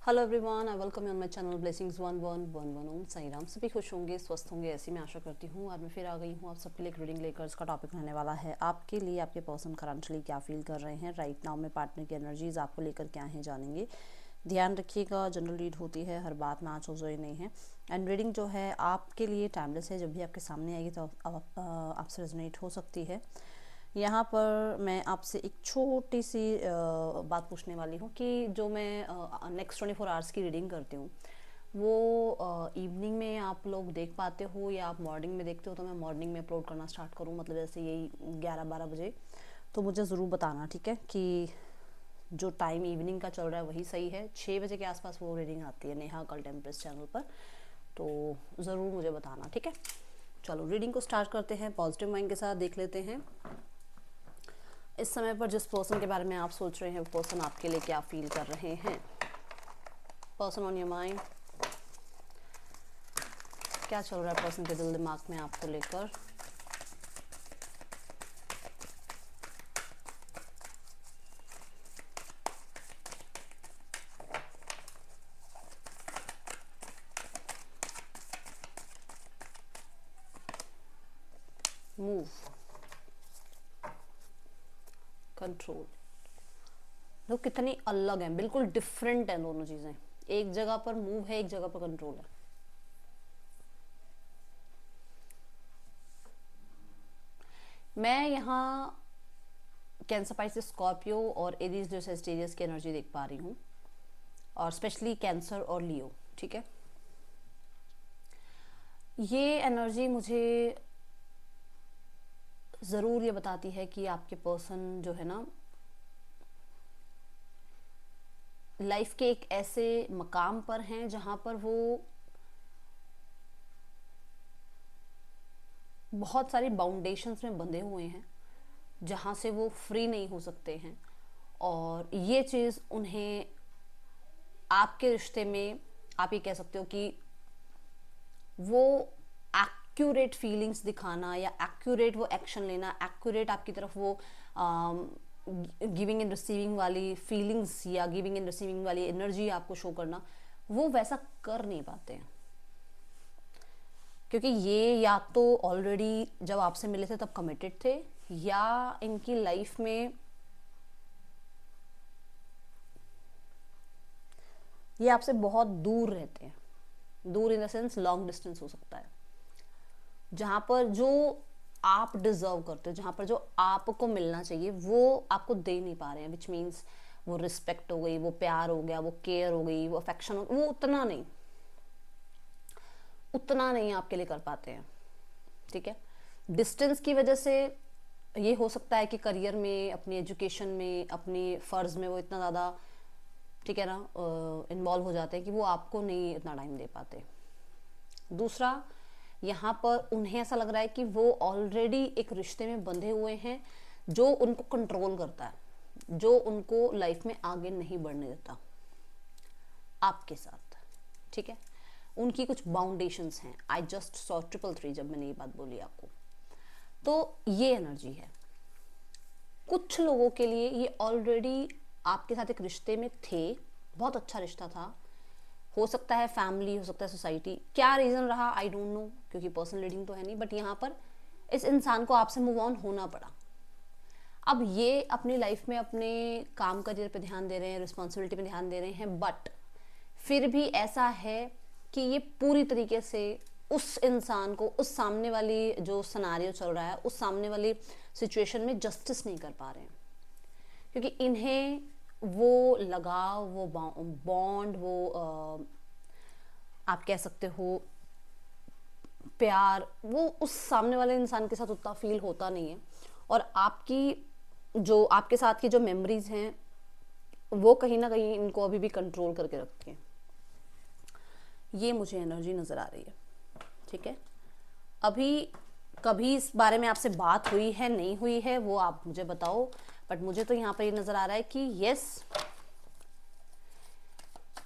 Hello everyone, I welcome you on my channel blessings 1111 ओम साई राम। सभी खुश होंगे, स्वस्थ होंगे, ऐसी मैं आशा करती हूँ। और मैं फिर आ गई हूँ आप सबके लिए एक रीडिंग लेकर। इसका टॉपिक रहने वाला है आपके लिए आपके पर्सन करंटली क्या फील कर रहे हैं राइट नाउ में। पार्टनर की एनर्जीज आपको लेकर क्या है जानेंगे। ध्यान रखिएगा, जनरल रीड होती है, हर बात ना ही नहीं है। एंड रीडिंग जो है आपके लिए टाइमलेस है। जब भी आपके सामने आएगी तो आपसे रेजोनेट हो सकती है। यहाँ पर मैं आपसे एक छोटी सी बात पूछने वाली हूँ कि जो मैं नेक्स्ट 24 आवर्स की रीडिंग करती हूँ वो इवनिंग में आप लोग देख पाते हो या आप मॉर्निंग में देखते हो। तो मैं मॉर्निंग में अपलोड करना स्टार्ट करूँ, मतलब जैसे यही 11-12 बजे। तो मुझे ज़रूर बताना, ठीक है, कि जो टाइम इवनिंग का चल रहा है वही सही है। 6 बजे के आसपास वो रीडिंग आती है नेहा कल टेम्परेस चैनल पर, तो ज़रूर मुझे बताना, ठीक है। चलो रीडिंग को स्टार्ट करते हैं। पॉजिटिव माइंड के साथ देख लेते हैं इस समय पर जिस पर्सन के बारे में आप सोच रहे हैं वो पर्सन आपके लिए क्या फील कर रहे हैं। पर्सन ऑन योर माइंड, क्या चल रहा है पर्सन के दिल दिमाग में आपको लेकर। Move, control. लोग कितनी अलग हैं, बिल्कुल डिफरेंट हैं दोनों चीजें। एक जगह पर मूव है, एक जगह पर कंट्रोल है। मैं यहाँ कैंसर, पाइसेस, स्कॉर्पियो और एरीज जैसे स्टेजेस की एनर्जी देख पा रही हूँ, और स्पेशली कैंसर और लियो, ठीक है। ये एनर्जी मुझे ज़रूर ये बताती है कि आपके पर्सन जो है ना लाइफ के एक ऐसे मकाम पर हैं जहाँ पर वो बहुत सारी बाउंडेशंस में बंधे हुए हैं, जहाँ से वो फ्री नहीं हो सकते हैं। और ये चीज़ उन्हें आपके रिश्ते में, आप ये कह सकते हो कि वो एक्यूरेट फीलिंग्स दिखाना या एक्यूरेट वो एक्शन लेना, एक्यूरेट आपकी तरफ वो गिविंग एंड रिसीविंग वाली फीलिंग्स या गिविंग एंड रिसीविंग वाली एनर्जी आपको शो करना, वो वैसा कर नहीं पाते हैं। क्योंकि ये या तो ऑलरेडी जब आपसे मिले थे तब कमिटेड थे, या इनकी लाइफ में ये आपसे बहुत दूर रहते हैं। दूर in the sense long distance हो सकता है, जहाँ पर जो आप डिजर्व करते हो, जहाँ पर जो आपको मिलना चाहिए वो आपको दे नहीं पा रहे हैं। विच मीन्स वो रिस्पेक्ट हो गई, वो प्यार हो गया, वो केयर हो गई, वो अफेक्शन हो, वो उतना नहीं आपके लिए कर पाते हैं, ठीक है। डिस्टेंस की वजह से ये हो सकता है कि करियर में, अपनी एजुकेशन में, अपनी फ़र्ज़ में वो इतना ज़्यादा, ठीक है ना, इन्वॉल्व हो जाते हैं कि वो आपको नहीं इतना टाइम दे पाते। दूसरा, यहाँ पर उन्हें ऐसा लग रहा है कि वो ऑलरेडी एक रिश्ते में बंधे हुए हैं जो उनको कंट्रोल करता है, जो उनको लाइफ में आगे नहीं बढ़ने देता आपके साथ, ठीक है। उनकी कुछ बाउंडेशंस हैं। आई जस्ट सॉ 333 जब मैंने ये बात बोली आपको, तो ये एनर्जी है। कुछ लोगों के लिए ये ऑलरेडी आपके साथ एक रिश्ते में थे, बहुत अच्छा रिश्ता था, हो सकता है फैमिली, हो सकता है सोसाइटी, क्या रीज़न रहा आई डोंट नो, क्योंकि पर्सनल रीडिंग तो है नहीं। बट यहाँ पर इस इंसान को आपसे मूव ऑन होना पड़ा। अब ये अपनी लाइफ में अपने काम करियर पे ध्यान दे रहे हैं, रिस्पॉन्सिबिलिटी पे ध्यान दे रहे हैं, बट फिर भी ऐसा है कि ये पूरी तरीके से उस इंसान को, उस सामने वाली जो सिनेरियो चल रहा है, उस सामने वाली सिचुएशन में जस्टिस नहीं कर पा रहे हैं। क्योंकि इन्हें वो लगाव, वो बॉन्ड, वो आप कह सकते हो प्यार, वो उस सामने वाले इंसान के साथ उतना फील होता नहीं है। और आपकी जो आपके साथ की जो मेमोरीज हैं वो कहीं ना कहीं इनको अभी भी कंट्रोल करके रखती हैं। ये मुझे एनर्जी नज़र आ रही है, ठीक है। अभी कभी इस बारे में आपसे बात हुई है, नहीं हुई है, वो आप मुझे बताओ। बट मुझे तो यहाँ पर ये नज़र आ रहा है कि यस,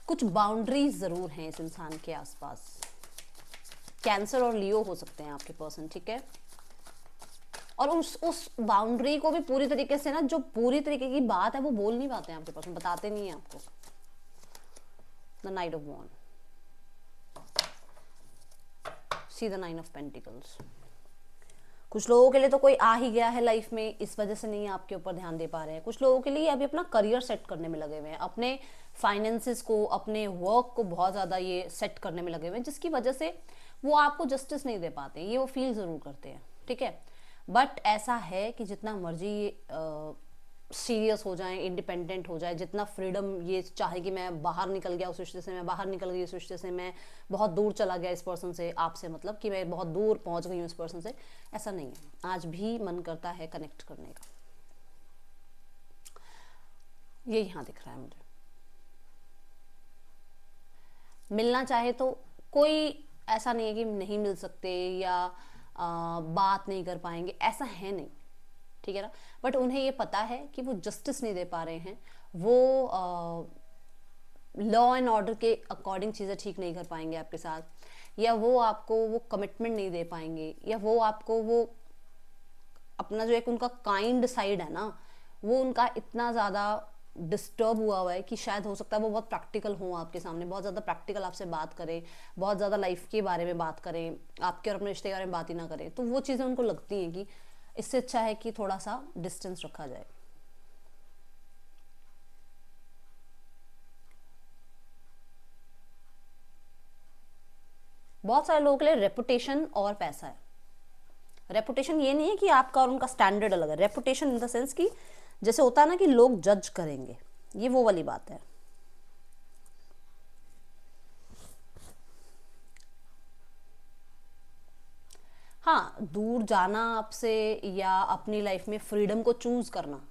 कुछ बाउंड्रीज ज़रूर हैं इस इंसान के आसपास। कैंसर और लियो हो सकते हैं आपके पर्सन, ठीक है। और उस बाउंड्री को भी पूरी तरीके से ना, जो पूरी तरीके की बात है वो बोल नहीं पाते हैं आपके पर्सन, बताते नहीं है आपको। The knight of wands, see the nine of pentacles. कुछ लोगों के लिए तो कोई आ ही गया है लाइफ में, इस वजह से नहीं आपके ऊपर ध्यान दे पा रहे हैं। कुछ लोगों के लिए अभी अपना करियर सेट करने में लगे हुए हैं, अपने फाइनेंसेस को, अपने वर्क को बहुत ज़्यादा ये सेट करने में लगे हुए हैं, जिसकी वजह से वो आपको जस्टिस नहीं दे पाते। ये वो फील ज़रूर करते हैं, ठीक है। बट ऐसा है कि जितना मर्जी सीरियस हो जाए, इंडिपेंडेंट हो जाए, जितना फ्रीडम ये चाहे कि मैं बाहर निकल गया उस रिश्ते से, मैं बाहर निकल गई उस रिश्ते से, मैं बहुत दूर चला गया इस पर्सन से, आपसे मतलब कि मैं बहुत दूर पहुंच गई हूँ इस पर्सन से, ऐसा नहीं है। आज भी मन करता है कनेक्ट करने का। ये यहाँ दिख रहा है मुझे। मिलना चाहे तो कोई ऐसा नहीं है कि नहीं मिल सकते या बात नहीं कर पाएंगे, ऐसा है नहीं, ठीक है ना। बट उन्हें ये पता है कि वो जस्टिस नहीं दे पा रहे हैं, वो लॉ एंड ऑर्डर के अकॉर्डिंग चीज़ें ठीक नहीं कर पाएंगे आपके साथ, या वो आपको वो कमिटमेंट नहीं दे पाएंगे, या वो आपको वो अपना जो एक उनका काइंड साइड है ना, वो उनका इतना ज़्यादा डिस्टर्ब हुआ है कि शायद हो सकता है वो बहुत प्रैक्टिकल हो आपके सामने, बहुत ज़्यादा प्रैक्टिकल आपसे बात करें, बहुत ज़्यादा लाइफ के बारे में बात करें, आपके और अपने रिश्ते के बारे में बात ही ना करें। तो वो चीज़ें उनको लगती हैं कि इससे अच्छा है कि थोड़ा सा डिस्टेंस रखा जाए। बहुत सारे लोगों के लिए रेपुटेशन और पैसा है। रेपुटेशन ये नहीं है कि आपका और उनका स्टैंडर्ड अलग है, रेपुटेशन इन द सेंस कि जैसे होता है ना कि लोग जज करेंगे, ये वो वाली बात है। हाँ, दूर जाना आपसे या अपनी लाइफ में फ्रीडम को चूज करना,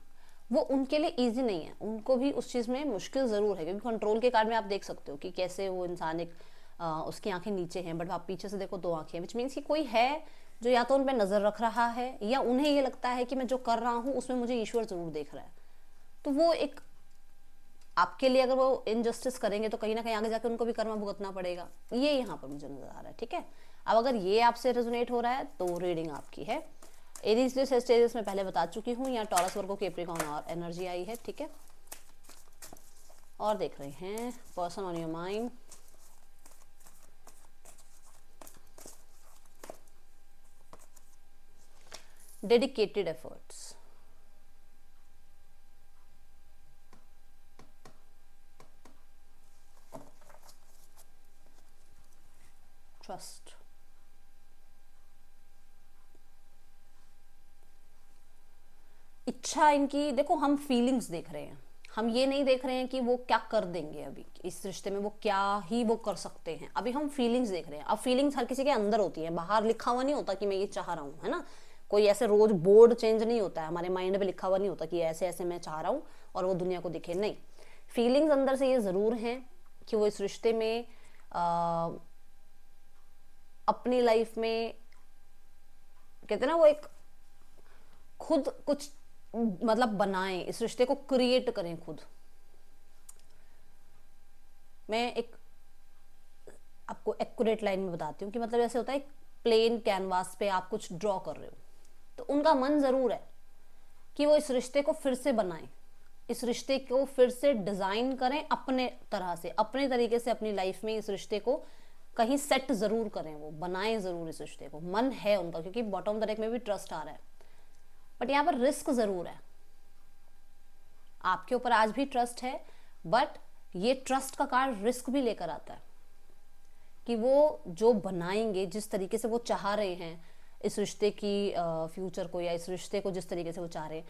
वो उनके लिए इजी नहीं है, उनको भी उस चीज़ में मुश्किल ज़रूर है, क्योंकि कंट्रोल के कार्ड में आप देख सकते हो कि कैसे वो इंसान एक उसकी आंखें नीचे हैं, बट आप पीछे से देखो 2 आंखें हैं, विच मीन्स कि कोई है जो या तो उन पर नज़र रख रहा है, या उन्हें ये लगता है कि मैं जो कर रहा हूँ उसमें मुझे ईश्वर ज़रूर देख रहा है। तो वो एक आपके लिए अगर वो इनजस्टिस करेंगे तो कहीं ना कहीं आगे जाकर उनको भी कर्म भुगतना पड़ेगा, ये यहाँ पर मुझे नजर आ रहा है, ठीक है। अब अगर ये आपसे रेजोनेट हो रहा है तो रीडिंग आपकी है। एरीज जो स्टेजेस में पहले बता चुकी हूँ, यहाँ टॉरस वर्गो कैप्रिकॉर्न और एनर्जी आई है, ठीक है। और देख रहे हैं person on your mind, dedicated efforts, trust, इच्छा इनकी। देखो, हम फीलिंग्स देख रहे हैं, हम ये नहीं देख रहे हैं कि वो क्या कर देंगे अभी इस रिश्ते में, वो क्या ही वो कर सकते हैं, अभी हम फीलिंग्स देख रहे हैं। अब फीलिंग्स हर किसी के अंदर होती है, बाहर लिखा हुआ नहीं होता कि मैं ये चाह रहा हूँ, है ना। कोई ऐसे रोज बोर्ड चेंज नहीं होता है, हमारे माइंड में लिखा हुआ नहीं होता कि ऐसे ऐसे मैं चाह रहा हूँ और वो दुनिया को दिखे, नहीं। फीलिंग्स अंदर से ये जरूर हैं कि वो इस रिश्ते में अपनी लाइफ में, कहते हैं ना, वो एक खुद कुछ मतलब बनाएं, इस रिश्ते को क्रिएट करें खुद। मैं एक आपको एक्यूरेट लाइन में बताती हूँ कि मतलब ऐसे होता है, प्लेन कैनवास पे आप कुछ ड्रॉ कर रहे हो, तो उनका मन जरूर है कि वो इस रिश्ते को फिर से बनाएं, इस रिश्ते को फिर से डिजाइन करें अपने तरह से, अपने तरीके से अपनी लाइफ में इस रिश्ते को कहीं सेट जरूर करें, वो बनाएं जरूर इस रिश्ते को, मन है उनका, क्योंकि बॉटम ऑफ द डेक में भी ट्रस्ट आ रहा है। बट यहाँ पर रिस्क जरूर है, आपके ऊपर आज भी ट्रस्ट है, बट ये ट्रस्ट का कार्ड रिस्क भी लेकर आता है कि वो जो बनाएंगे, जिस तरीके से वो चाह रहे हैं इस रिश्ते की फ्यूचर को, या इस रिश्ते को जिस तरीके से वो चाह रहे हैं,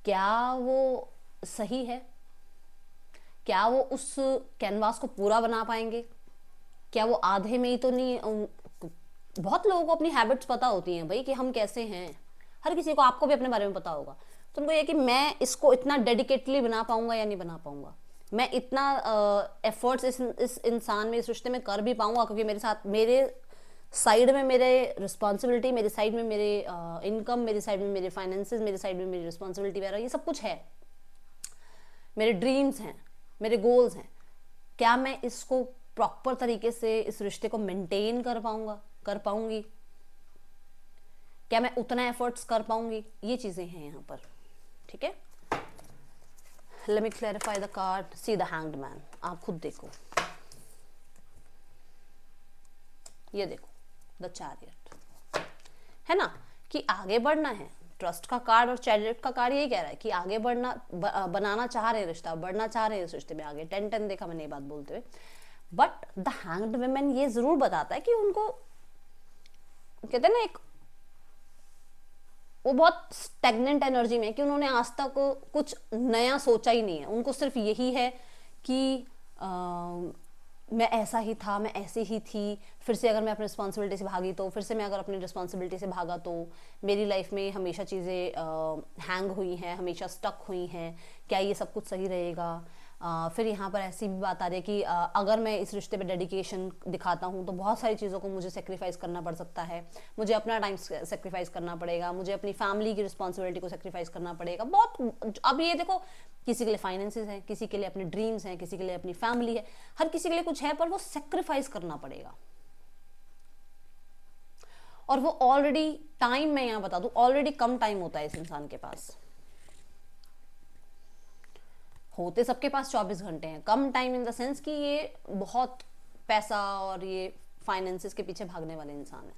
क्या वो सही है, क्या वो उस कैनवास को पूरा बना पाएंगे, क्या वो आधे में ही तो नहीं। बहुत लोगों को अपनी हैबिट्स पता होती हैं भाई कि हम कैसे हैं, हर किसी को, आपको भी अपने बारे में पता होगा। तो उनको ये कि मैं इसको इतना डेडिकेटली बना पाऊंगा या नहीं बना पाऊंगा, मैं इतना एफर्ट्स इस इंसान में, इस रिश्ते में कर भी पाऊंगा, क्योंकि मेरे साथ, मेरे साइड में मेरे रिस्पॉन्सिबिलिटी, मेरी साइड में मेरे इनकम, मेरी साइड में मेरे फाइनेंसेस, मेरी साइड में मेरी रिस्पॉन्सिबिलिटी वगैरह, ये सब कुछ है, मेरे ड्रीम्स हैं, मेरे गोल्स हैं, क्या मैं इसको प्रॉपर तरीके से इस रिश्ते को मेंटेन कर पाऊंगा, कर पाऊंगी, क्या मैं उतना एफर्ट्स कर पाऊंगी, ये चीजें हैं यहाँ पर, ठीक है। Let me clarify the card, see the hanged man, आप खुद देखो। ये देखो द चैरियट, है ना, कि आगे बढ़ना है। ट्रस्ट का कार्ड और चैरियट का कार्ड यही कह रहा है कि आगे बढ़ना, बनाना चाह रहे हैं रिश्ता, बढ़ना चाह रहे हैं इस रिश्ते में आगे। 10-10 देखा मैंने ये बात बोलते हुए। बट द हैंग्ड वुमेन ये जरूर बताता है कि उनको कहते हैं ना, एक वो बहुत स्टेगनेंट एनर्जी में, कि उन्होंने आज तक कुछ नया सोचा ही नहीं है। उनको सिर्फ यही है कि मैं ऐसा ही था, मैं ऐसी ही थी, फिर से अगर मैं अपनी रिस्पॉन्सिबिलिटी से भागी तो, फिर से मैं अगर अपनी रिस्पॉन्सिबिलिटी से भागा तो, मेरी लाइफ में हमेशा चीज़ें हैंग हुई हैं, हमेशा स्टक हुई हैं, क्या ये सब कुछ सही रहेगा। फिर यहाँ पर ऐसी भी बात आ रही है कि अगर मैं इस रिश्ते पे डेडिकेशन दिखाता हूँ तो बहुत सारी चीज़ों को मुझे सेक्रीफाइस करना पड़ सकता है, मुझे अपना टाइम सेक्रीफाइस करना पड़ेगा, मुझे अपनी फैमिली की रिस्पॉन्सिबिलिटी को सेक्रीफाइस करना पड़ेगा बहुत। अब ये देखो, किसी के लिए फाइनेंसेस हैं, किसी के लिए अपने ड्रीम्स हैं, किसी के लिए अपनी फैमिली है, हर किसी के लिए कुछ है, पर वो सेक्रीफाइस करना पड़ेगा। और वो ऑलरेडी टाइम, मैं यहाँ बता दूं, ऑलरेडी कम टाइम होता है इस इंसान के पास। होते सबके पास 24 घंटे हैं, कम टाइम इन द सेंस कि ये बहुत पैसा और ये फाइनेंसेस के पीछे भागने वाले इंसान है।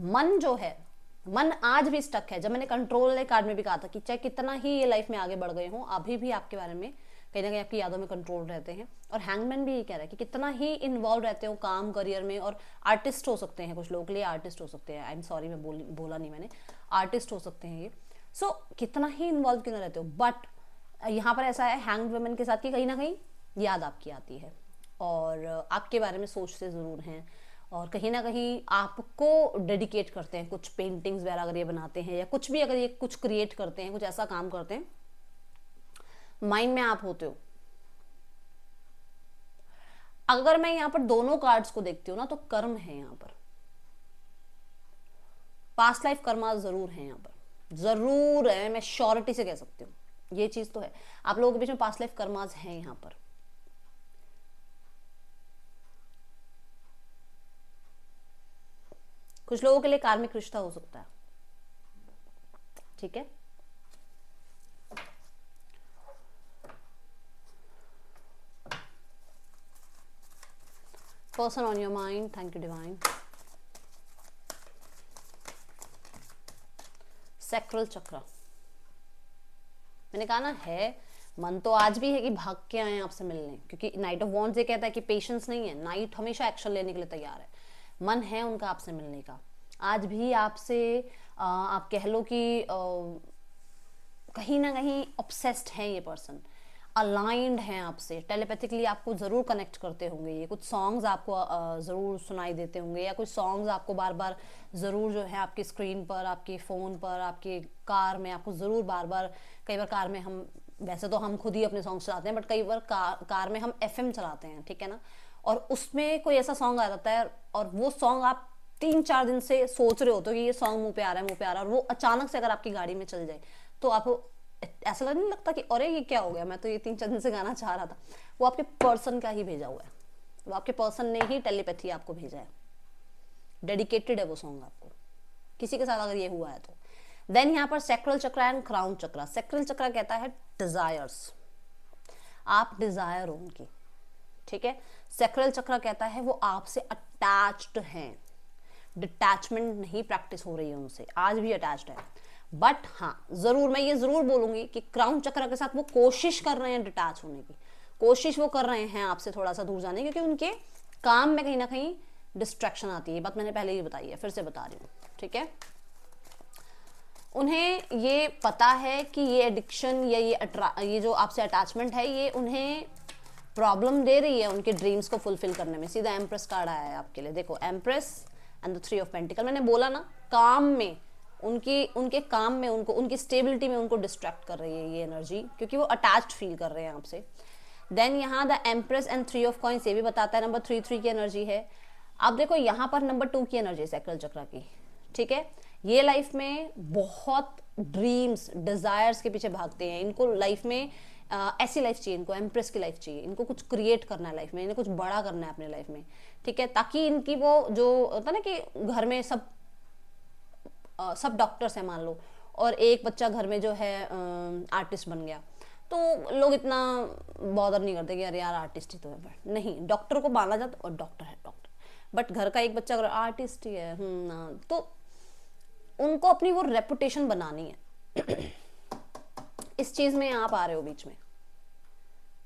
मन जो है, मन आज भी स्टक है। जब मैंने कंट्रोल कार्ड में भी कहा था कि चाहे कितना ही ये लाइफ में आगे बढ़ गए हों, अभी भी आपके बारे में कहीं ना कहीं आपकी यादों में कंट्रोल रहते हैं। और हैंगमैन भी यही कह रहा है कि कितना ही इन्वॉल्व रहते हो काम करियर में, और आर्टिस्ट हो सकते हैं, कुछ लोगों के लिए आर्टिस्ट हो सकते हैं, आई एम सॉरी मैं बोला नहीं मैंने, आर्टिस्ट हो सकते हैं ये। सो कितना ही इन्वॉल्व क्यों ना रहते हो, बट यहाँ पर ऐसा है हैंग्ड वुमेन के साथ कि कहीं ना कहीं याद आपकी आती है, और आपके बारे में सोचते ज़रूर हैं, और कहीं ना कहीं आपको डेडिकेट करते हैं। कुछ पेंटिंग्स वगैरह अगर ये बनाते हैं, या कुछ भी अगर ये कुछ क्रिएट करते हैं, कुछ ऐसा काम करते हैं, माइंड में आप होते हो। अगर मैं यहाँ पर दोनों कार्ड्स को देखती हूँ ना, तो कर्म है यहाँ पर, पास्ट लाइफ कर्मा जरूर है यहाँ पर, जरूर है, मैं श्योरिटी से कह सकती हूँ, ये चीज तो है। आप लोगों के बीच में पास्ट लाइफ कर्माज हैं यहां पर। कुछ लोगों के लिए कार्मिक रिश्ता हो सकता है, ठीक है। Person on your mind, thank you divine. Sacral चक्र, मैंने कहा ना है, मन तो आज भी है कि भाग के आए आपसे मिलने, क्योंकि नाइट ऑफ वॉन्ड्स ये कहता है कि पेशेंस नहीं है, नाइट हमेशा एक्शन लेने के लिए तैयार है। मन है उनका आपसे मिलने का, आज भी आपसे आप कह लो कि कहीं ना कहीं ऑब्सेस्ड है ये पर्सन, अलाइंड हैं आपसे, टेलीपैथिकली आपको ज़रूर कनेक्ट करते होंगे। ये कुछ सॉन्ग्स आपको ज़रूर सुनाई देते होंगे, या कुछ सॉन्ग्स आपको बार बार ज़रूर जो है आपकी स्क्रीन पर, आपके फ़ोन पर, आपके कार में आपको ज़रूर बार बार, कई बार कार में हम, वैसे तो हम खुद ही अपने सॉन्ग चलाते हैं, बट कई बार कार में हम FM चलाते हैं, ठीक है ना, और उसमें कोई ऐसा सॉन्ग आ जाता है, और वो सॉन्ग आप 3-4 दिन से सोच रहे होते हो कि ये सॉन्ग मुँह पे आ रहा है, मुँह पे आ रहा है, और वो अचानक से अगर आपकी गाड़ी में चल जाए तो आप ऐसा नहीं लगता कि अरे ये क्या हो गया, मैं तो ये 3-4 दिन से गाना चाह रहा था। वो आपके पर्सन का ही भेजा हुआ है, वो आपके पर्सन ने ही टेलीपैथी आपको भेजा है, डेडिकेटेड है वो सॉन्ग आपको, किसी के साथ अगर ये हुआ है तो। देन यहाँ पर सैक्रल चक्र एंड क्राउन चक्र। सैक्रल चक्र कहता है डिजायर्स, आप डिजायर हो उनकी, ठीक है। सैक्रल चक्र कहता है वो आपसे अटैच्ड हैं, डिटैचमेंट नहीं प्रैक्टिस हो रही है उनसे, आज भी अटैच्ड है। बट हाँ जरूर मैं ये जरूर बोलूंगी कि क्राउन चक्र के साथ वो कोशिश कर रहे हैं डिटैच होने की, कोशिश वो कर रहे हैं आपसे थोड़ा सा दूर जाने की, क्योंकि उनके काम में कहीं ना कहीं डिस्ट्रैक्शन आती है। बात मैंने पहले ही बताई है, फिर से बता रही हूँ, ठीक है। उन्हें ये पता है कि ये एडिक्शन या ये जो आपसे अटैचमेंट है, ये उन्हें प्रॉब्लम दे रही है उनके ड्रीम्स को फुलफिल करने में। सीधा एम्प्रेस कार्ड आया है आपके लिए, देखो empress and the 3 of pentacle. मैंने बोला ना, काम में उनके काम में उनको, उनकी स्टेबिलिटी में उनको डिस्ट्रैक्ट कर रही है ये एनर्जी, क्योंकि वो अटैच्ड फील कर रहे हैं आपसे। देन यहाँ the empress and 3 of coins, ये भी बताता है नंबर 3 की एनर्जी है। अब देखो यहाँ पर नंबर 2 की एनर्जी है सैक्रल चक्र की, ठीक है। ये लाइफ में बहुत ड्रीम्स डिजायर्स के पीछे भागते हैं, इनको लाइफ में ऐसी लाइफ चाहिए, इनको एम्प्रेस की लाइफ चाहिए, इनको कुछ क्रिएट करना है लाइफ में, इन्हें कुछ बड़ा करना है अपने लाइफ में, ठीक है। ताकि इनकी वो जो होता है ना कि घर में सब डॉक्टर्स हैं मान लो, और एक बच्चा घर में जो है आर्टिस्ट बन गया, तो लोग इतना बॉदर नहीं करते कि अरे यार आर्टिस्ट ही तो है, नहीं, डॉक्टर को माना जाता और डॉक्टर है डॉक्टर, बट घर का एक बच्चा अगर आर्टिस्ट ही है ना, तो उनको अपनी वो रेपुटेशन बनानी है। इस चीज में आप आ रहे हो बीच में,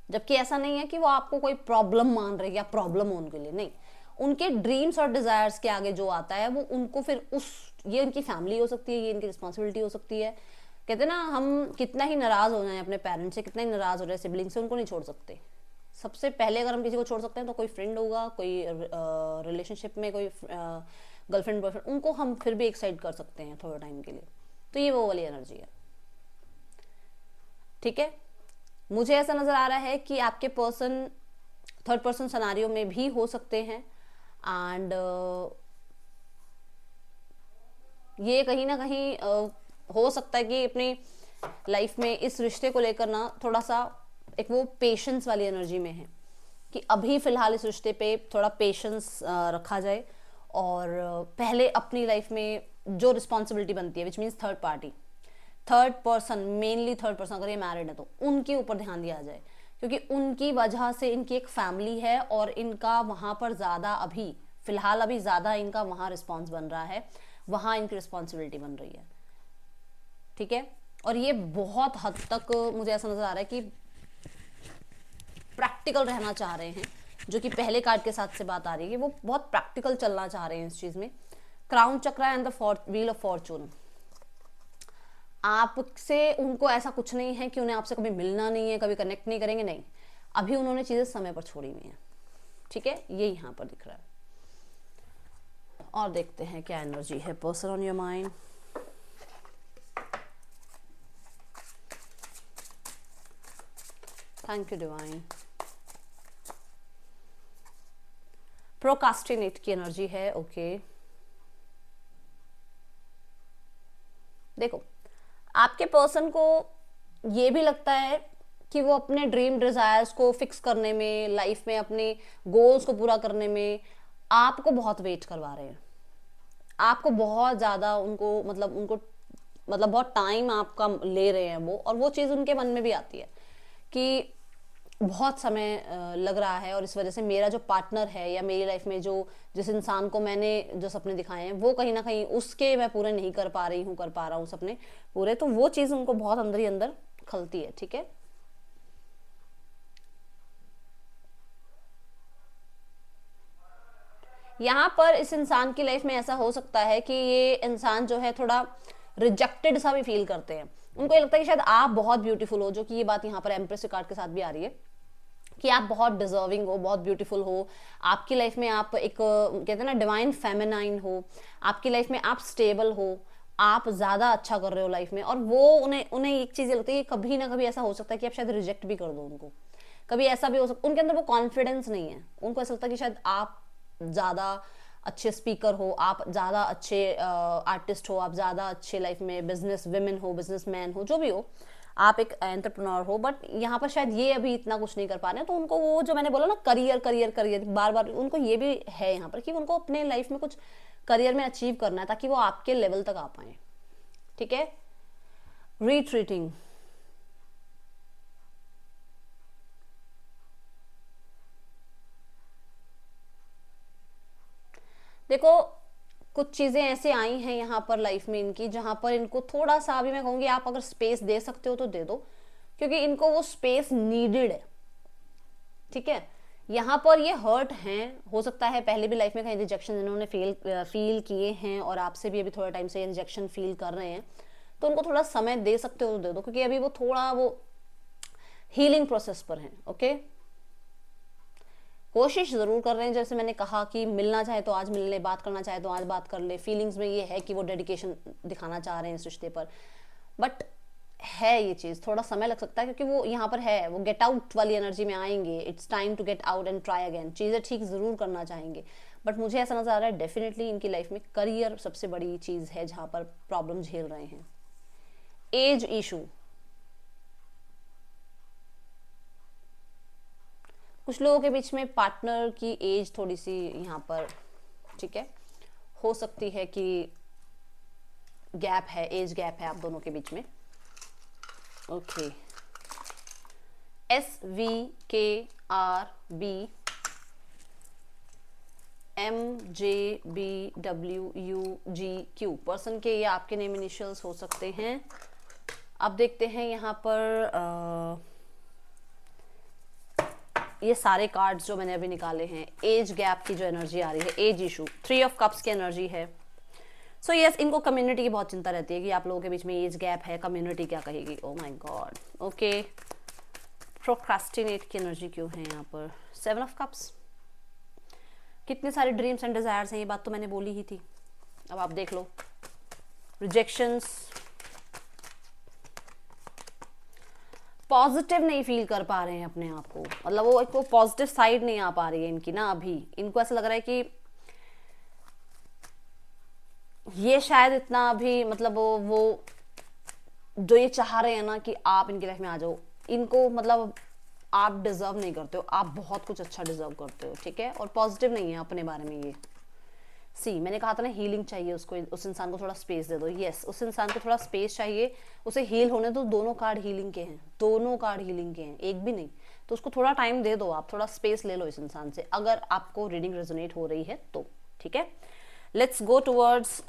जबकि ऐसा नहीं है कि वो आपको कोई प्रॉब्लम मान रहे या प्रॉब्लम हो उनके लिए, नहीं। उनके ड्रीम्स और डिजायर्स के आगे जो आता है वो उनको फिर उस, ये इनकी फैमिली हो सकती है, ये इनकी रिस्पॉन्सिबिलिटी हो सकती है। कहते हैं ना, हम कितना ही नाराज हो जाए अपने पेरेंट्स से, कितना ही नाराज हो जाए सिबलिंग से, उनको नहीं छोड़ सकते। सबसे पहले अगर हम किसी को छोड़ सकते हैं तो कोई फ्रेंड होगा, कोई रिलेशनशिप में कोई गर्लफ्रेंड बॉयफ्रेंड, उनको हम फिर भी एक साइड कर सकते हैं थोड़े टाइम के लिए। तो ये वो वाली एनर्जी है, ठीक है। मुझे ऐसा नजर आ रहा है कि आपके पर्सन थर्ड पर्सन सिनेरियो में भी हो सकते हैं, एंड ये कहीं ना कहीं हो सकता है कि अपनी लाइफ में इस रिश्ते को लेकर ना थोड़ा सा एक वो पेशेंस वाली एनर्जी में है, कि अभी फिलहाल इस रिश्ते पे थोड़ा पेशेंस रखा जाए, और पहले अपनी लाइफ में जो रिस्पॉन्सिबिलिटी बनती है, which means third party, third person, mainly third person, अगर ये मैरिड है तो उनके ऊपर ध्यान दिया जाए, क्योंकि उनकी वजह से इनकी एक फैमिली है और इनका वहां पर ज़्यादा अभी फिलहाल अभी ज़्यादा इनका वहां रिस्पॉन्स बन रहा है, वहां इनकी रिस्पॉन्सिबिलिटी बन रही है, ठीक है। और ये बहुत हद तक मुझे ऐसा नजर आ रहा है कि प्रैक्टिकल रहना चाह रहे हैं, जो कि पहले कार्ड के साथ से बात आ रही है कि वो बहुत प्रैक्टिकल चलना चाह रहे हैं इस चीज में। क्राउन चक्र and the wheel of Fortune, आपसे उनको ऐसा कुछ नहीं है कि उन्हें आपसे कभी मिलना नहीं है, कभी कनेक्ट नहीं करेंगे, नहीं। अभी उन्होंने चीजें समय पर छोड़ी हुई हैं, ठीक है, ये यहां पर दिख रहा है। और देखते हैं क्या एनर्जी है person on your mind. Thank you divine. Procrastinate की एनर्जी है, ओके। देखो, आपके पर्सन को ये भी लगता है कि वो अपने ड्रीम डिजायर्स को फिक्स करने में, लाइफ में अपने गोल्स को पूरा करने में आपको बहुत वेट करवा रहे हैं, आपको बहुत ज्यादा उनको मतलब बहुत टाइम आपका ले रहे हैं वो, और वो चीज उनके मन में भी आती है कि बहुत समय लग रहा है, और इस वजह से मेरा जो पार्टनर है या मेरी लाइफ में जो जिस इंसान को मैंने जो सपने दिखाए हैं वो कहीं ना कहीं उसके मैं पूरे नहीं कर पा रही हूँ, कर पा रहा हूँ सपने पूरे, तो वो चीज उनको बहुत अंदर ही अंदर खलती है, ठीक है। यहाँ पर इस इंसान की लाइफ में ऐसा हो सकता है कि ये इंसान जो है थोड़ा रिजेक्टेड सा भी फील करते हैं, उनको ये लगता है कि शायद आप बहुत ब्यूटीफुल हो, जो कि ये बात यहाँ पर एम्प्रेस कार्ड के साथ भी आ रही है कि आप बहुत डिजर्विंग हो, बहुत ब्यूटीफुल हो, आपकी लाइफ में आप एक कहते हैं ना डिवाइन फेमिनाइन हो, आपकी लाइफ में आप स्टेबल हो, आप ज्यादा अच्छा कर रहे हो लाइफ में, और वो उन्हें उन्हें एक चीज लगती है कि कभी ना कभी ऐसा हो सकता है कि आप शायद रिजेक्ट भी कर दो उनको, कभी ऐसा भी हो सकता, उनके अंदर वो कॉन्फिडेंस नहीं है, उनको ऐसा लगता है कि शायद आप ज्यादा अच्छे स्पीकर हो, आप ज्यादा अच्छे आर्टिस्ट हो, आप ज्यादा अच्छे लाइफ में बिजनेस विमेन हो, बिजनेस मैन हो, जो भी हो, आप एक एंटरप्रेन्योर हो, बट यहाँ पर शायद ये अभी इतना कुछ नहीं कर पा रहे हैं, तो उनको वो जो मैंने बोला ना करियर करियर करियर बार बार, उनको ये भी है यहाँ पर कि उनको अपने लाइफ में कुछ करियर में अचीव करना है ताकि वो आपके लेवल तक आ पाए, ठीक है। रिट्रीटिंग, देखो कुछ चीजें ऐसे आई हैं यहाँ पर लाइफ में इनकी, जहां पर इनको थोड़ा सा भी मैं कहूंगी आप अगर स्पेस दे सकते हो तो दे दो, क्योंकि इनको वो स्पेस नीडेड है, ठीक है। यहाँ पर ये हर्ट हैं, हो सकता है पहले भी लाइफ में कहीं रिजेक्शन इन्होंने फील किए हैं, और आपसे भी अभी थोड़ा टाइम से रिजेक्शन फील कर रहे हैं, तो उनको थोड़ा समय दे सकते हो तो दे दो, क्योंकि अभी वो थोड़ा वो हीलिंग प्रोसेस पर हैं, ओके। कोशिश जरूर कर रहे हैं, जैसे मैंने कहा कि मिलना चाहे तो आज मिल ले, बात करना चाहे तो आज बात कर ले, फीलिंग्स में ये है कि वो डेडिकेशन दिखाना चाह रहे हैं इस रिश्ते पर, बट है ये चीज थोड़ा समय लग सकता है, क्योंकि वो यहाँ पर है, वो गेट आउट वाली एनर्जी में आएंगे, it's time to get out and try again, चीजें ठीक जरूर करना चाहेंगे, बट मुझे ऐसा नजर आ रहा है डेफिनेटली इनकी लाइफ में करियर सबसे बड़ी चीज है जहां पर प्रॉब्लम झेल रहे हैं। एज इशू, कुछ लोगों के बीच में पार्टनर की एज थोड़ी सी यहाँ पर, ठीक है, हो सकती है कि गैप है, एज गैप है आप दोनों के बीच में, ओके। SVKRB, MJBWUGQ पर्सन के ये आपके नेम इनिशियल्स हो सकते हैं। अब देखते हैं यहाँ पर ये सारे कार्ड्स जो मैंने अभी निकाले हैं, एज गैप की जो एनर्जी आ रही है, एज इशू, 3 ऑफ कप्स की एनर्जी है। सो यस, इनको कम्युनिटी की बहुत चिंता रहती है कि आप लोगों के बीच में एज गैप है, कम्युनिटी क्या कहेगी। Oh my God, okay. Procrastinate की एनर्जी क्यों है यहाँ पर? 7 ऑफ कप्स, कितने सारे ड्रीम्स एंड डिजायर्स हैं, ये बात तो मैंने बोली ही थी। अब आप देख लो, रिजेक्शंस, पॉजिटिव नहीं फील कर पा रहे हैं अपने आप को, मतलब वो एक पॉजिटिव साइड नहीं आ पा रही है इनकी ना। अभी इनको ऐसा लग रहा है कि ये शायद इतना अभी, मतलब वो जो ये चाह रहे हैं ना कि आप इनकी लाइफ में आ जाओ, इनको मतलब आप डिजर्व नहीं करते हो, आप बहुत कुछ अच्छा डिजर्व करते हो, ठीक है। और पॉजिटिव नहीं है अपने बारे में ये। सी, मैंने कहा था ना हीलिंग चाहिए उसको, उस इंसान को थोड़ा स्पेस दे दो। यस, उस इंसान को थोड़ा स्पेस चाहिए, उसे हील होने दो। दोनों कार्ड हीलिंग के हैं, दोनों कार्ड हीलिंग के हैं, एक भी नहीं। तो उसको थोड़ा टाइम दे दो, आप थोड़ा स्पेस ले लो इस इंसान से, अगर आपको रीडिंग रेजोनेट हो रही है तो, ठीक है। लेट्स गो टुवर्ड्स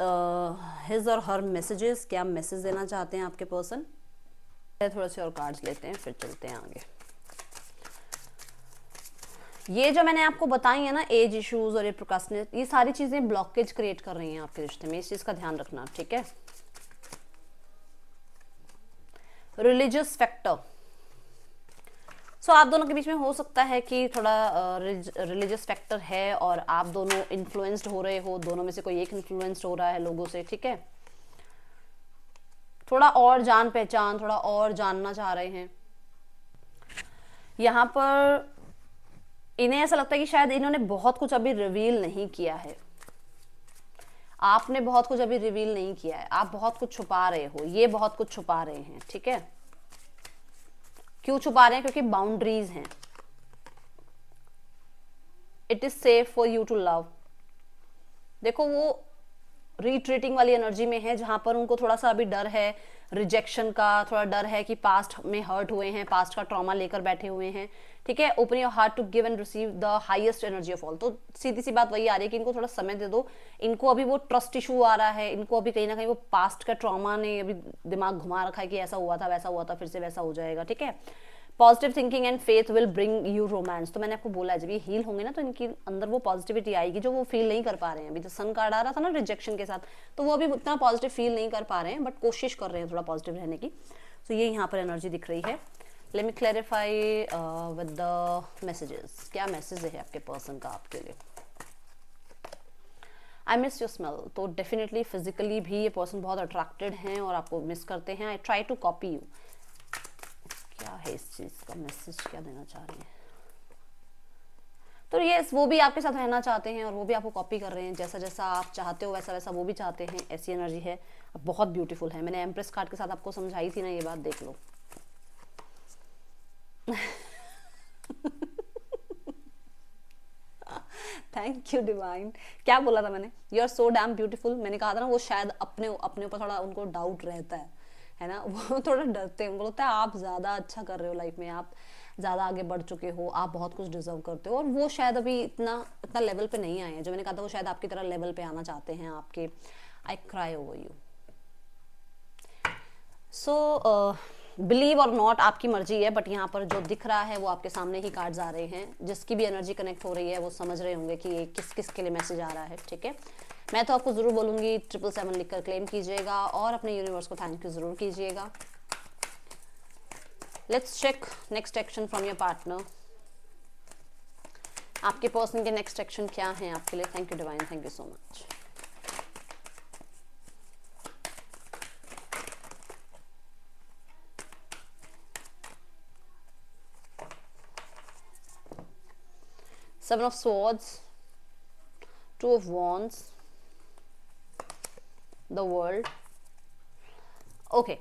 हिज और हर मैसेजेस। क्या मैसेज देना चाहते हैं आपके पर्सन? थोड़े से और कार्ड्स लेते हैं, फिर चलते हैं आगे। ये जो मैंने आपको बताई है ना, एज इश्यूज और ये प्रोक्रास्टिनेट, ये सारी चीजें ब्लॉकेज क्रिएट कर रही हैं आपके रिश्ते में, इस चीज का ध्यान रखना, ठीक है। रिलीजियस फैक्टर, सो आप दोनों के बीच में हो सकता है कि थोड़ा रिलीजियस फैक्टर है और आप दोनों इन्फ्लुएंस्ड हो रहे हो, दोनों में से कोई एक इन्फ्लुएंस्ड हो रहा है लोगों से, ठीक है। थोड़ा और जान पहचान, थोड़ा और जानना चाह रहे हैं। यहाँ पर इन्हें ऐसा लगता है कि शायद इन्होंने बहुत कुछ अभी रिवील नहीं किया है, आपने बहुत कुछ अभी रिवील नहीं किया है, आप बहुत कुछ छुपा रहे हो, ये बहुत कुछ छुपा रहे हैं, ठीक है। क्यों छुपा रहे हैं? क्योंकि बाउंड्रीज हैं। It is safe for you to love. देखो, वो रिट्रीटिंग वाली एनर्जी में है, जहां पर उनको थोड़ा सा अभी डर है रिजेक्शन का, थोड़ा डर है कि पास्ट में हर्ट हुए हैं, पास्ट का ट्रॉमा लेकर बैठे हुए हैं, ठीक है। Open your heart to give and receive the highest energy of all. तो सीधी सी बात वही आ रही है कि इनको थोड़ा समय दे दो। इनको अभी वो ट्रस्ट इशू आ रहा है, इनको अभी कहीं ना कहीं वो पास्ट का ट्रॉमा ने अभी दिमाग घुमा रखा है कि ऐसा हुआ था, वैसा हुआ था, फिर से वैसा हो जाएगा, ठीक है। Positive thinking and faith will bring you romance. तो मैंने आपको बोला है, जब ये हील होंगे ना तो इनके अंदर वो पॉजिटिविटी आएगी जो वो फील नहीं कर पा रहे हैं। अभी तो सन कार्ड आ रहा था ना रिजेक्शन के साथ, तो वो अभी उतना पॉजिटिव फील नहीं कर पा रहे हैं, बट कोशिश कर रहे हैं थोड़ा पॉजिटिव रहने की। तो ये यहाँ पर एनर्जी दिख रही है। Let me clarify with the messages. क्या मैसेज है आपके पर्सन का आपके लिए? I miss your smell. तो डेफिनेटली फिजिकली भी ये पर्सन बहुत अट्रैक्टेड हैं और आपको मिस करते हैं। I try to copy you. क्या है इस चीज का मैसेज, क्या देना चाह रही हैं? तो ये वो भी आपके साथ रहना चाहते हैं और वो भी आपको कॉपी कर रहे हैं, जैसा जैसा आप चाहते हो वैसा वैसा वो भी चाहते हैं। ऐसी एनर्जी है, बहुत ब्यूटीफुल है। मैंने एम्प्रेस कार्ड के साथ आपको समझाई थी ना ये बात, देख लो। Thank you divine. क्या बोला था मैंने? You are so damn beautiful. मैंने कहा था ना, वो शायद अपने ऊपर थोड़ा उनको डाउट रहता है ना, वो थोड़ा डरते हैं। उनको लगता है आप ज़्यादा अच्छा कर रहे हो लाइफ में, आप ज़्यादा आगे बढ़ चुके हो, आप बहुत कुछ डिजर्व करते हो, और वो शायद अभी इतना लेवल पे नहीं आए हैं। जो मैंने कहा था, वो शायद आपकी तरह लेवल पे आना चाहते हैं आपके। I cry over you. So believe और नॉट आपकी मर्जी है, बट यहाँ पर जो दिख रहा है वो आपके सामने ही कार्ड्स आ रहे हैं। जिसकी भी एनर्जी कनेक्ट हो रही है वो समझ रहे होंगे कि ये किस किस के लिए मैसेज आ रहा है, ठीक है। मैं तो आपको जरूर बोलूंगी 777 लिखकर क्लेम कीजिएगा और अपने यूनिवर्स को थैंक यू जरूर कीजिएगा। Let's check next action from your partner. आपके पर्सन के नेक्स्ट एक्शन क्या है आपके लिए? Thank you divine, thank you so much. Seven of Swords, Two of Wands, the World. Okay,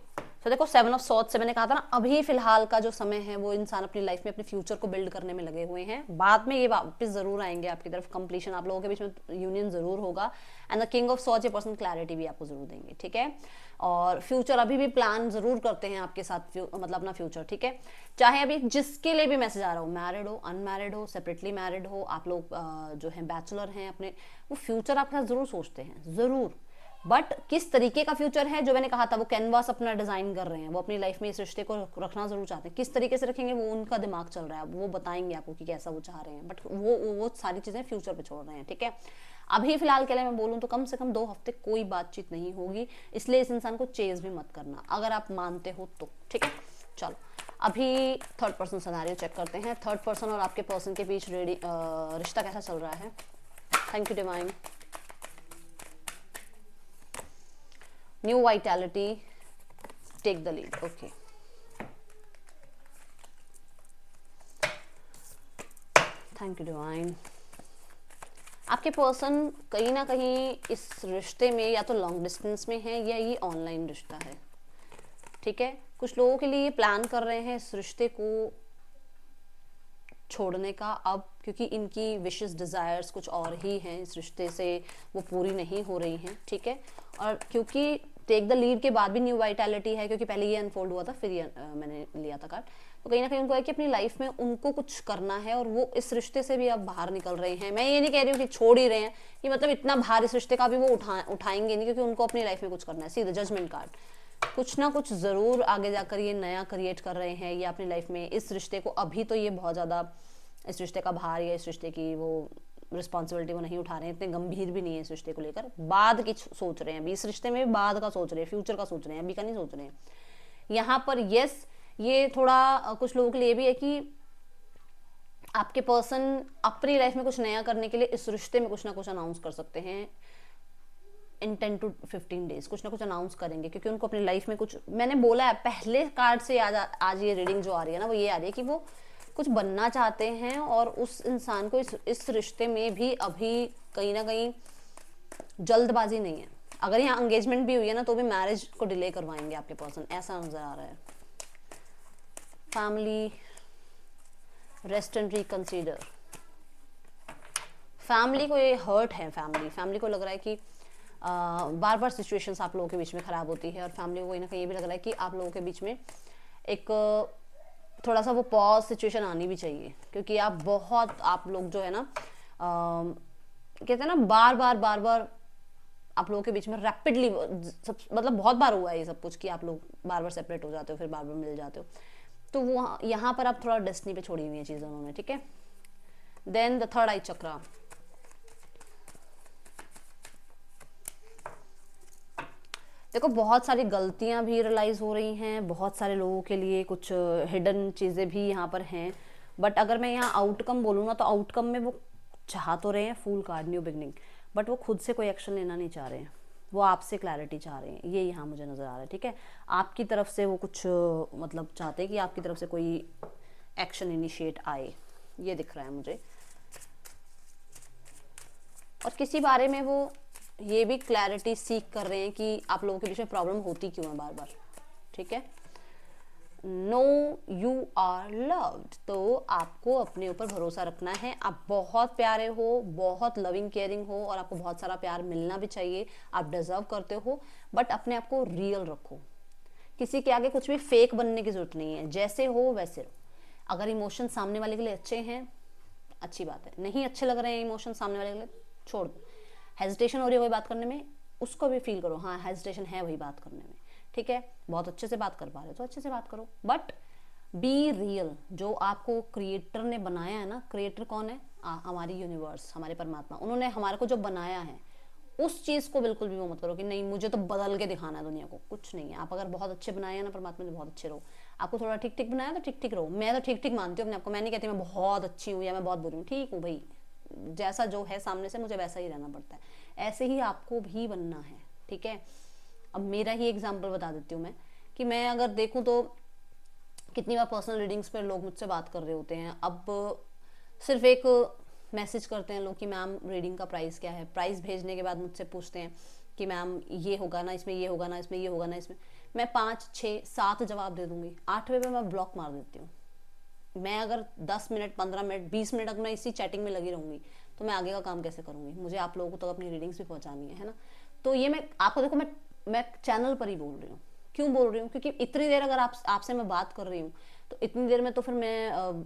तो देखो 7 ऑफ सॉर्ड्स से मैंने कहा था ना, अभी फिलहाल का जो समय है वो इंसान अपनी लाइफ में अपने फ्यूचर को बिल्ड करने में लगे हुए हैं। बाद में ये वापस जरूर आएंगे आपकी तरफ, कंप्लीशन आप लोगों के बीच में यूनियन जरूर होगा। And the king of swords ये पर्सनल क्लैरिटी भी आपको जरूर देंगे, ठीक है। और फ्यूचर अभी भी प्लान जरूर करते हैं आपके साथ, मतलब अपना फ्यूचर, ठीक है। चाहे अभी जिसके लिए भी मैसेज आ रहा हो, मैरिड हो, अनमैरिड हो, सेपरेटली मैरिड हो, आप लोग जो है बैचलर हैं अपने, वो फ्यूचर आपके साथ जरूर सोचते हैं, जरूर। बट किस तरीके का फ्यूचर है, जो मैंने कहा था, वो कैनवास अपना डिजाइन कर रहे हैं, वो अपनी लाइफ में इस रिश्ते को रखना जरूर चाहते हैं। किस तरीके से रखेंगे वो उनका दिमाग चल रहा है, वो बताएंगे आपको कि कैसा वो चाह रहे हैं, बट वो सारी चीजें फ्यूचर पे छोड़ रहे हैं, ठीक है। अभी फिलहाल के लिए मैं बोलूँ तो कम से कम 2 हफ्ते कोई बातचीत नहीं होगी, इसलिए इस इंसान को चेज भी मत करना अगर आप मानते हो तो, ठीक है। चलो अभी थर्ड पर्सन सिनेरियो चेक करते हैं। थर्ड पर्सन और आपके पर्सन के बीच रिश्ता कैसा चल रहा है। Thank you divine. New vitality, take the lead, okay. Thank you divine. आपके पर्सन कहीं ना कहीं इस रिश्ते में या तो लॉन्ग डिस्टेंस में है या ये ऑनलाइन रिश्ता है, ठीक है। कुछ लोगों के लिए प्लान कर रहे हैं इस रिश्ते को छोड़ने का अब, क्योंकि इनकी विशेस डिजायर्स कुछ और ही हैं, इस रिश्ते से वो पूरी नहीं हो रही हैं, ठीक है। और क्योंकि टेक द लीड के बाद भी न्यू वाइटैलिटी है, क्योंकि पहले ये अनफोल्ड हुआ था फिर ये मैंने लिया था कार्ड, तो कहीं ना कहीं उनको है कि अपनी लाइफ में उनको कुछ करना है और वो इस रिश्ते से भी अब बाहर निकल रहे हैं। मैं ये नहीं कह रही हूँ कि छोड़ ही रहे हैं, कि मतलब इतना भार इस रिश्ते का भी वो उठाएंगे नहीं, क्योंकि उनको अपनी लाइफ में कुछ करना है। सीधा जजमेंट कार्ड, कुछ ना कुछ जरूर आगे जाकर ये नया क्रिएट कर रहे हैं ये अपनी लाइफ में। इस रिश्ते को अभी तो ये बहुत ज्यादा इस रिश्ते का भार या इस रिश्ते की वो रिस्पॉन्सिबिलिटी वो नहीं उठा रहे हैं, इतने गंभीर भी नहीं है इस रिश्ते को लेकर। बाद की सोच रहे हैं अभी, इस रिश्ते में बाद का सोच रहे हैं, फ्यूचर का सोच रहे हैं, अभी का नहीं सोच रहे हैं। यहाँ पर यस, ये थोड़ा कुछ लोगों के लिए भी है कि आपके पर्सन अपनी लाइफ में कुछ नया करने के लिए इस रिश्ते में कुछ ना कुछ अनाउंस कर सकते हैं। इन 10 to 15 डेज कुछ ना कुछ अनाउंस करेंगे, क्योंकि उनको अपनी लाइफ में कुछ, मैंने बोला है पहले कार्ड से आज ये रीडिंग जो आ रही है ना, वो ये आ रही है कि वो कुछ बनना चाहते हैं और उस इंसान को इस रिश्ते में भी अभी कहीं ना कहीं जल्दबाजी नहीं है। अगर यहाँ एंगेजमेंट भी हुई है ना, तो भी मैरिज को डिले करवाएंगे आपके पर्सन, ऐसा नजर आ रहा है। Family, rest and reconsider. Family को ये हर्ट है, फैमिली को लग रहा है कि बार बार सिचुएशंस आप लोगों के बीच में खराब होती है, और फैमिली को कहीं ना कहीं ये भी लग रहा है कि आप लोगों के बीच में एक थोड़ा सा वो पॉज सिचुएशन आनी भी चाहिए, क्योंकि आप लोग जो है ना कहते हैं ना, बार बार आप लोगों के बीच में रैपिडली मतलब बहुत बार हुआ है ये सब कुछ, कि आप लोग बार बार सेपरेट हो जाते हो फिर बार बार मिल जाते हो। तो वो यहाँ पर आप थोड़ा डेस्टिनी पे छोड़ी हुई है चीजें उन्होंने, ठीक है। देन द थर्ड आई चक्रा। देखो बहुत सारी गलतियां भी रियलाइज हो रही हैं, बहुत सारे लोगों के लिए कुछ हिडन चीज़ें भी यहाँ पर हैं। बट अगर मैं यहाँ आउटकम बोलूँ ना, तो आउटकम में वो चाह तो रहे हैं full card, new beginning, but वो खुद से कोई एक्शन लेना नहीं चाह रहे हैं, वो आपसे क्लैरिटी चाह रहे हैं, ये यहाँ मुझे नज़र आ रहा है, ठीक है। आपकी तरफ से वो कुछ मतलब चाहते हैं कि आपकी तरफ से कोई एक्शन इनिशिएट आए, ये दिख रहा है मुझे। और किसी बारे में वो ये भी क्लैरिटी सीख कर रहे हैं कि आप लोगों के बीच में प्रॉब्लम होती क्यों है बार बार, ठीक है। नो यू आर लव्ड, तो आपको अपने ऊपर भरोसा रखना है। आप बहुत प्यारे हो, बहुत लविंग केयरिंग हो, और आपको बहुत सारा प्यार मिलना भी चाहिए, आप डिजर्व करते हो। बट अपने आप को रियल रखो, किसी के आगे कुछ भी फेक बनने की जरूरत नहीं है, जैसे हो वैसे रहो। अगर इमोशन सामने वाले के लिए अच्छे हैं, अच्छी बात है, नहीं अच्छे लग रहे हैं इमोशन सामने वाले के लिए, छोड़ दो। हेजिटेशन हो रही है वही बात करने में, उसको भी फील करो, हाँ हेजिटेशन है वही बात करने में, ठीक है। बहुत अच्छे से बात कर पा रहे हो तो अच्छे से बात करो, बट बी रियल। जो आपको क्रिएटर ने बनाया है ना, क्रिएटर कौन है, हमारी यूनिवर्स, हमारे परमात्मा, उन्होंने हमारे को जो बनाया है, उस चीज को बिल्कुल भी वो मत करो कि नहीं मुझे तो बदल के दिखाना है दुनिया को, कुछ नहीं है। आप अगर बहुत अच्छे बनाए हैं ना परमात्मा ने, बहुत अच्छे रहो। आपको थोड़ा ठीक ठीक बनाया तो ठीक ठीक रहो। मैं तो ठीक ठीक मानती हूँ अपने आपको, मैं नहीं कहती मैं बहुत अच्छी हूँ या मैं बहुत बुरी हूँ, ठीक हूँ भाई, जैसा जो है सामने से मुझे वैसा ही रहना पड़ता है, ऐसे ही आपको भी बनना है, ठीक है। अब मेरा ही एग्जांपल बता देती हूँ मैं, कि मैं अगर देखूँ तो कितनी बार पर्सनल रीडिंग्स पर लोग मुझसे बात कर रहे होते हैं, अब सिर्फ एक मैसेज करते हैं लोग कि मैम रीडिंग का प्राइस क्या है, प्राइस भेजने के बाद मुझसे पूछते हैं कि मैम ये होगा ना इसमें, ये होगा ना इसमें, ये होगा ना इसमें। मैं 5 6 7 जवाब दे दूंगी, 8वें पे मैं ब्लॉक मार देती हूँ। मैं अगर 10 मिनट 15 मिनट 20 मिनट अगर मैं इसी चैटिंग में लगी रहूंगी तो मैं आगे का काम कैसे करूंगी? मुझे आप लोगों को तो अपनी रीडिंग्स भी पहुंचानी है ना। तो ये मैं आपको, देखो मैं चैनल पर ही बोल रही हूँ। क्यों बोल रही हूँ? क्योंकि इतनी देर अगर आपसे मैं बात कर रही हूँ तो इतनी देर में तो फिर मैं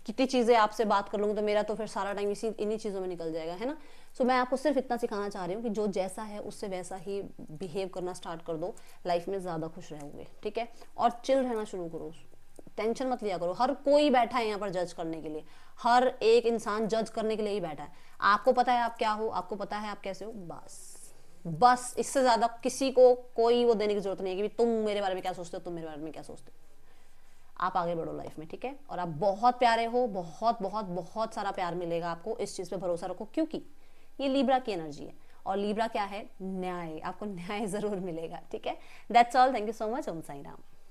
कितनी चीज़ें आपसे बात कर लूँगी, तो मेरा तो फिर सारा टाइम इसी इन्हीं चीज़ों में निकल जाएगा, है ना। सो मैं आपको सिर्फ इतना सिखाना चाह रही हूँ कि जो जैसा है उससे वैसा ही बिहेव करना स्टार्ट कर दो, लाइफ में ज़्यादा खुश रहोगे, ठीक है। और चिल रहना शुरू करो, टेंशन मत लिया करो। हर कोई बैठा है यहाँ पर जज करने के लिए, हर एक इंसान जज करने के लिए ही बैठा है। आपको पता है आप क्या हो, आपको पता है आप कैसे हो, बस बस इससे ज़्यादा किसी को कोई वो देने की जरूरत नहीं है कि तुम मेरे बारे में क्या सोचते हो, तुम मेरे बारे में क्या सोचते हो। आप आगे बढ़ो लाइफ में, ठीक है। और आप बहुत प्यारे हो, बहुत बहुत बहुत सारा प्यार मिलेगा आपको, इस चीज़ पे भरोसा रखो, क्योंकि ये लीब्रा की एनर्जी है। और लीब्रा क्या है? न्याय, आपको न्याय ज़रूर मिलेगा, ठीक है। That's all, thank you so much, Om Sai Ram.